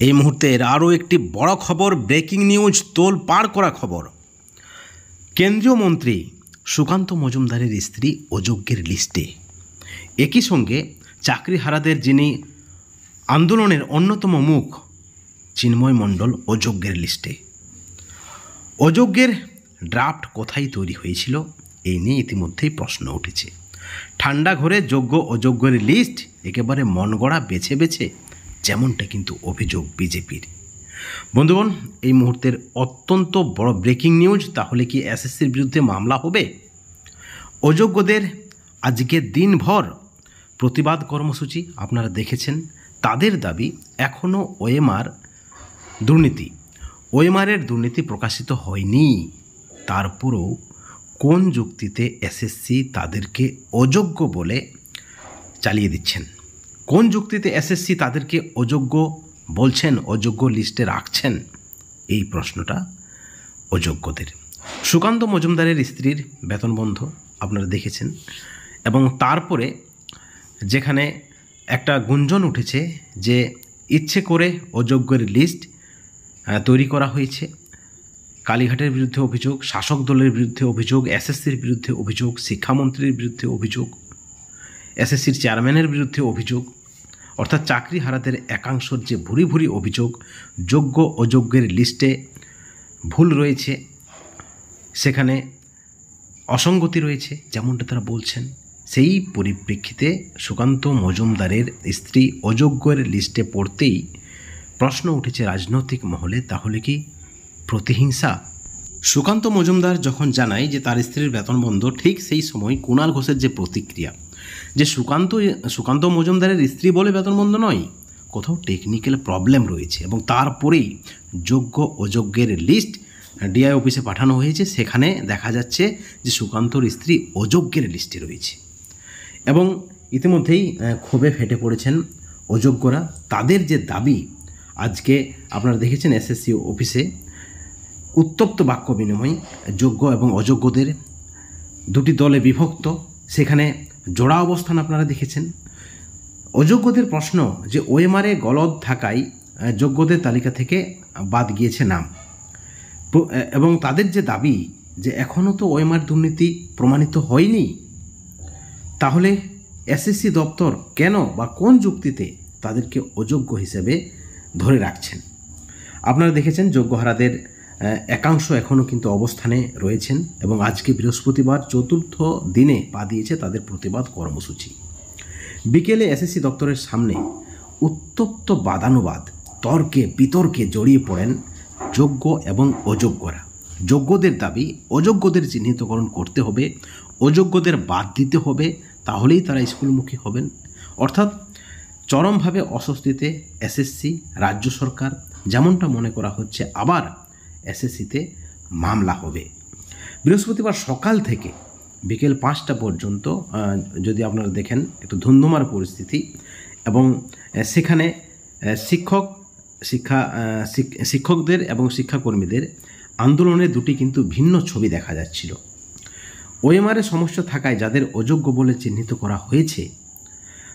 এই মুহূর্তের আরও একটি বড় খবর, ব্রেকিং নিউজ, তোলপাড় করা খবর। কেন্দ্রীয় মন্ত্রী সুকান্ত মজুমদারের স্ত্রী অযোগ্যের লিস্টে। একই সঙ্গে চাকরিহারাদের যিনি আন্দোলনের অন্যতম মুখ চিন্ময় মণ্ডল অযোগ্যের লিস্টে। অযোগ্যের ড্রাফট কোথায় তৈরি হয়েছিল এই নিয়ে ইতিমধ্যেই প্রশ্ন উঠেছে। ঠান্ডা ঘরে যোগ্য অযোগ্যের লিস্ট একেবারে মনগড়া বেছে বেছে, যেমনটা কিন্তু অভিযোগ বিজেপির। বন্ধুগণ, এই মুহূর্তের অত্যন্ত বড় ব্রেকিং নিউজ। তাহলে কি এসএসসির বিরুদ্ধে মামলা হবে? অযোগ্যদের আজকে দিনভর প্রতিবাদ কর্মসূচি আপনারা দেখেছেন। তাদের দাবি এখনও ওএমআরের দুর্নীতি প্রকাশিত হয়নি। তারপরেও কোন যুক্তিতে এসএসসি তাদেরকে অযোগ্য বলে চালিয়ে দিচ্ছেন? কোন যুক্তিতে এসএসসি তাদেরকে অযোগ্য বলছেন, অযোগ্য লিস্টে রাখছেন? এই প্রশ্নটা অযোগ্যদের। সুকান্ত মজুমদারের স্ত্রীর বেতন বন্ধ আপনারা দেখেছেন, এবং তারপরে যেখানে একটা গুঞ্জন উঠেছে যে ইচ্ছে করে অযোগ্যের লিস্ট তৈরি করা হয়েছে। কালীঘাটের বিরুদ্ধে অভিযোগ, শাসক দলের বিরুদ্ধে অভিযোগ, এসএসসির বিরুদ্ধে অভিযোগ, শিক্ষামন্ত্রীর বিরুদ্ধে অভিযোগ, এসএসসির চেয়ারম্যানের বিরুদ্ধে অভিযোগ, অর্থাৎ চাকরিহারাদের একাংশের যে ভুরি ভুরি অভিযোগ, যোগ্য অযোগ্যের লিস্টে ভুল রয়েছে, সেখানে অসঙ্গতি রয়েছে, যেমনটা তারা বলছেন। সেই পরিপ্রেক্ষিতে সুকান্ত মজুমদারের স্ত্রী অযোগ্যের লিস্টে পড়তেই প্রশ্ন উঠেছে রাজনৈতিক মহলে, তাহলে কি প্রতিহিংসা? সুকান্ত মজুমদার যখন জানায় যে তার স্ত্রীর বেতন বন্ধ, ঠিক সেই সময় কুণাল ঘোষের যে প্রতিক্রিয়া, যে সুকান্ত মজুমদারের স্ত্রী বলে বেতন বন্ধ নয়, কোথাও টেকনিক্যাল প্রবলেম রয়েছে, এবং তারপরেই যোগ্য অযোগ্যের লিস্ট ডিআই অফিসে পাঠানো হয়েছে। সেখানে দেখা যাচ্ছে যে সুকান্তর স্ত্রী অযোগ্যের লিস্টে রয়েছে, এবং ইতিমধ্যেই ক্ষোভে ফেটে পড়েছেন অযোগ্যরা। তাদের যে দাবি, আজকে আপনারা দেখেছেন এসএসসি অফিসে উত্তপ্ত বাক্য বিনিময়, যোগ্য এবং অযোগ্যদের দুটি দলে বিভক্ত, সেখানে জোড়া অবস্থান আপনারা দেখেছেন। অযোগ্যদের প্রশ্ন যে ওএমআরে গলদ থাকায় যোগ্যদের তালিকা থেকে বাদ গিয়েছে নাম, এবং তাদের যে দাবি যে এখনও তো ওএমআর দুর্নীতি প্রমাণিত হয়নি, তাহলে এসএসসি দপ্তর কেন বা কোন যুক্তিতে তাদেরকে অযোগ্য হিসেবে ধরে রাখছেন? আপনারা দেখেছেন যোগ্যহারাদের একাংশ এখনও কিন্তু অবস্থানে রয়েছেন, এবং আজকে বৃহস্পতিবার চতুর্থ দিনে পা দিয়েছে তাদের প্রতিবাদ কর্মসূচি। বিকেলে এসএসসি দপ্তরের সামনে উত্তপ্ত বাদানুবাদ, তর্কে বিতর্কে জড়িয়ে পড়েন যোগ্য এবং অযোগ্যরা। যোগ্যদের দাবি অযোগ্যদের চিহ্নিতকরণ করতে হবে, অযোগ্যদের বাদ দিতে হবে, তাহলেই তারা স্কুলমুখী হবেন। অর্থাৎ চরমভাবে অস্বস্তিতে এসএসসি, রাজ্য সরকার, যেমনটা মনে করা হচ্ছে আবার এসএসসিতে মামলা হবে। বৃহস্পতিবার সকাল থেকে বিকেল 5টা পর্যন্ত যদি আপনারা দেখেন, একটু ধুন্ধুমার পরিস্থিতি, এবং সেখানে শিক্ষকদের এবং শিক্ষাকর্মীদের আন্দোলনের দুটি কিন্তু ভিন্ন ছবি দেখা যাচ্ছিল। ওএমআরের সমস্যা থাকায় যাদের অযোগ্য বলে চিহ্নিত করা হয়েছে,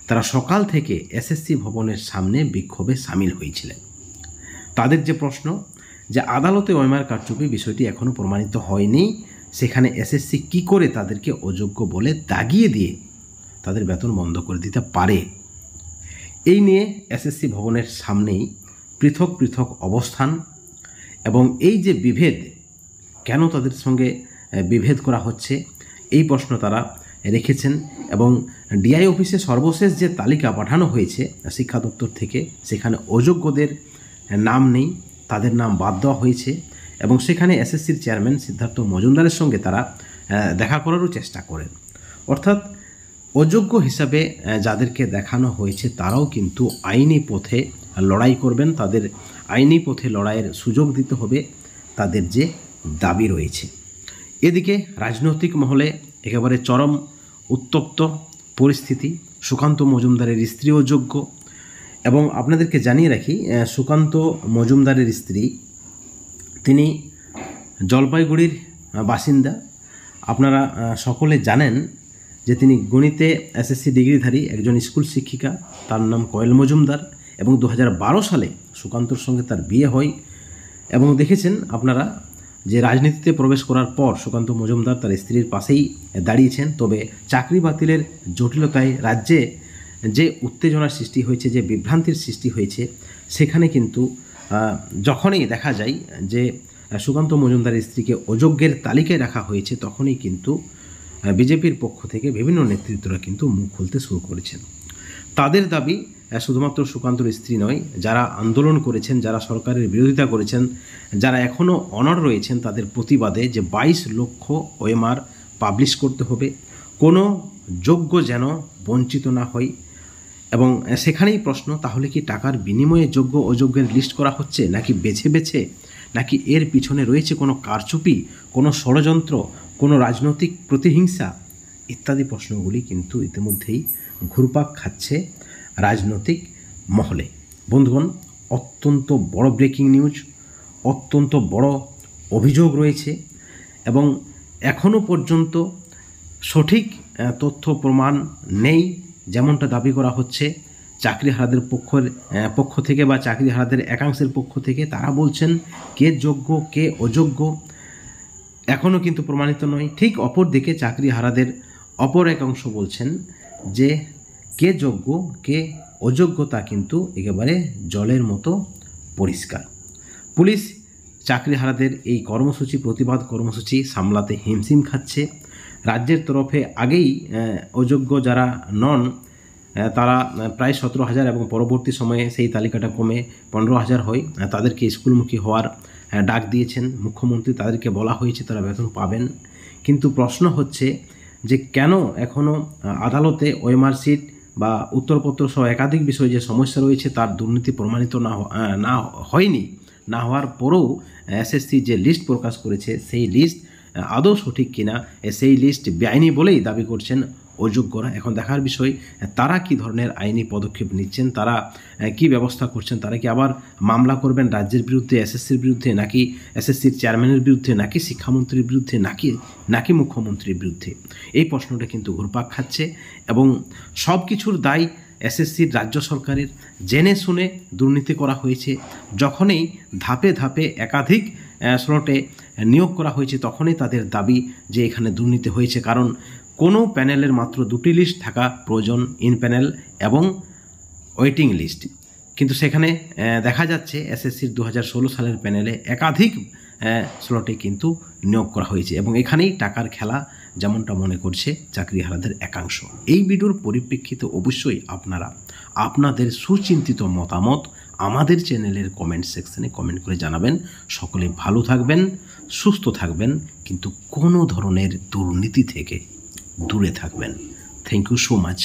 তারা সকাল থেকে এসএসসি ভবনের সামনে বিক্ষোভে সামিল হয়েছিলেন। তাদের যে প্রশ্ন, যে আদালতে ওএমআর কারচুপি বিষয়টি এখনও প্রমাণিত হয়নি, সেখানে এসএসসি কি করে তাদেরকে অযোগ্য বলে দাগিয়ে দিয়ে তাদের বেতন বন্ধ করে দিতে পারে? এই নিয়ে এসএসসি ভবনের সামনেই পৃথক পৃথক অবস্থান, এবং এই যে বিভেদ, কেন তাদের সঙ্গে বিভেদ করা হচ্ছে, এই প্রশ্ন তারা রেখেছেন। এবং ডিআই অফিসে সর্বশেষ যে তালিকা পাঠানো হয়েছে শিক্ষা দপ্তর থেকে, সেখানে অযোগ্যদের নাম নেই, তাদের নাম বাদ দেওয়া হয়েছে, এবং সেখানে এসএসসির চেয়ারম্যান সিদ্ধার্থ মজুমদারের সঙ্গে তারা দেখা করারও চেষ্টা করেন। অর্থাৎ অযোগ্য হিসাবে যাদেরকে দেখানো হয়েছে তারাও কিন্তু আইনি পথে লড়াই করবেন, তাদের আইনি পথে লড়াইয়ের সুযোগ দিতে হবে, তাদের যে দাবি রয়েছে। এদিকে রাজনৈতিক মহলে একেবারে চরম উত্তপ্ত পরিস্থিতি। সুকান্ত মজুমদারের স্ত্রী অযোগ্য, এবং আপনাদেরকে জানিয়ে রাখি, সুকান্ত মজুমদারের স্ত্রী তিনি জলপাইগুড়ির বাসিন্দা। আপনারা সকলে জানেন যে তিনি গণিতে এসএসসি ডিগ্রিধারী একজন স্কুল শিক্ষিকা, তার নাম কোয়েল মজুমদার, এবং 2012 সালে সুকান্তর সঙ্গে তার বিয়ে হয়। এবং দেখেছেন আপনারা যে রাজনীতিতে প্রবেশ করার পর সুকান্ত মজুমদার তার স্ত্রীর পাশেই দাঁড়িয়েছেন। তবে চাকরি বাতিলের জটিলতায় রাজ্যে যে উত্তেজনার সৃষ্টি হয়েছে, যে বিভ্রান্তির সৃষ্টি হয়েছে, সেখানে কিন্তু যখনই দেখা যায় যে সুকান্ত মজুমদারের স্ত্রীকে অযোগ্যের তালিকায় রাখা হয়েছে, তখনই কিন্তু বিজেপির পক্ষ থেকে বিভিন্ন নেতৃত্বরা কিন্তু মুখ খুলতে শুরু করেছেন। তাদের দাবি শুধুমাত্র সুকান্তর স্ত্রী নয়, যারা আন্দোলন করেছেন, যারা সরকারের বিরোধিতা করেছেন, যারা এখনও অনড় রয়েছেন তাদের প্রতিবাদে, যে 22 লক্ষ ওএমআর পাবলিশ করতে হবে, কোনো যোগ্য যেন বঞ্চিত না হয়। এবং সেখানেই প্রশ্ন, তাহলে কি টাকার বিনিময়ে যোগ্য অযোগ্যের লিস্ট করা হচ্ছে, নাকি বেছে বেছে, নাকি এর পিছনে রয়েছে কোনো কারচুপি, কোনো ষড়যন্ত্র, কোনো রাজনৈতিক প্রতিহিংসা ইত্যাদি প্রশ্নগুলি কিন্তু ইতিমধ্যেই ঘুরপাক খাচ্ছে রাজনৈতিক মহলে। বন্ধুগণ, অত্যন্ত বড় ব্রেকিং নিউজ, অত্যন্ত বড় অভিযোগ রয়েছে এবং এখনও পর্যন্ত সঠিক তথ্য প্রমাণ নেই। যেমনটা দাবি করা হচ্ছে চাকরিহারাদের পক্ষ থেকে বা চাকরিহারাদের একাংশের পক্ষ থেকে, তারা বলছেন কে যোগ্য কে অযোগ্য এখনও কিন্তু প্রমাণিত নয়। ঠিক অপর দিকে চাকরিহারাদের অপর একাংশ বলছেন যে কে যোগ্য কে অযোগ্য তা কিন্তু একেবারে জলের মতো পরিষ্কার। পুলিশ চাকরিহারাদের এই কর্মসূচি, প্রতিবাদ কর্মসূচি সামলাতে হিমশিম খাচ্ছে। রাজ্যের তরফে আগেই অযোগ্য যারা নন তারা প্রায় 17,000 এবং পরবর্তী সময়ে সেই তালিকাটা কমে 15,000 হয়। তাদেরকে স্কুলমুখী হওয়ার ডাক দিয়েছেন মুখ্যমন্ত্রী, তাদেরকে বলা হয়েছে তারা বেতন পাবেন। কিন্তু প্রশ্ন হচ্ছে যে কেন এখনও আদালতে ওএমআর শিট বা উত্তরপত্র সহ একাধিক বিষয়ে যে সমস্যা রয়েছে তার দুর্নীতি প্রমাণিত না হয়নি, না হওয়ার পরেও এসএসসি যে লিস্ট প্রকাশ করেছে সেই লিস্ট আদৌ সঠিক কিনা, সেই লিস্ট বেআইনি বলেই দাবি করছেন অযোগ্যরা। এখন দেখার বিষয় তারা কি ধরনের আইনি পদক্ষেপ নিচ্ছেন, তারা কি ব্যবস্থা করছেন, তারা কি আবার মামলা করবেন রাজ্যের বিরুদ্ধে, এসএসসির বিরুদ্ধে, নাকি এসএসসির চেয়ারম্যানের বিরুদ্ধে, নাকি শিক্ষামন্ত্রীর বিরুদ্ধে, নাকি মুখ্যমন্ত্রীর বিরুদ্ধে। এই প্রশ্নটা কিন্তু ঘুরপাক খাচ্ছে এবং সব কিছুর দায় এসএসসির রাজ্য সরকারের। জেনে শুনে দুর্নীতি করা হয়েছে। যখনই ধাপে ধাপে একাধিক স্লটে নিয়োগ করা হয়েছে তখনই তাদের দাবি যে এখানে দুর্নীতি হয়েছে। কারণ কোনো প্যানেলের মাত্র 2টি লিস্ট থাকা প্রয়োজন, ইন প্যানেল এবং ওয়েটিং লিস্ট, কিন্তু সেখানে দেখা যাচ্ছে এসএসসির 2016 সালের প্যানেলে একাধিক স্লটে কিন্তু নিয়োগ করা হয়েছে এবং এখানেই টাকার খেলা, যেমনটা মনে করছে চাকরিহারাদের একাংশ। এই ভিডিওর পরিপ্রেক্ষিতে অবশ্যই আপনারা আপনাদের সুচিন্তিত মতামত আমাদের চ্যানেলের কমেন্ট সেকশনে কমেন্ট করে জানাবেন। সকলে ভালো থাকবেন, সুস্থ থাকবেন, কিন্তু কোনো ধরনের দুর্নীতি থেকে দূরে থাকবেন। Thank you so much.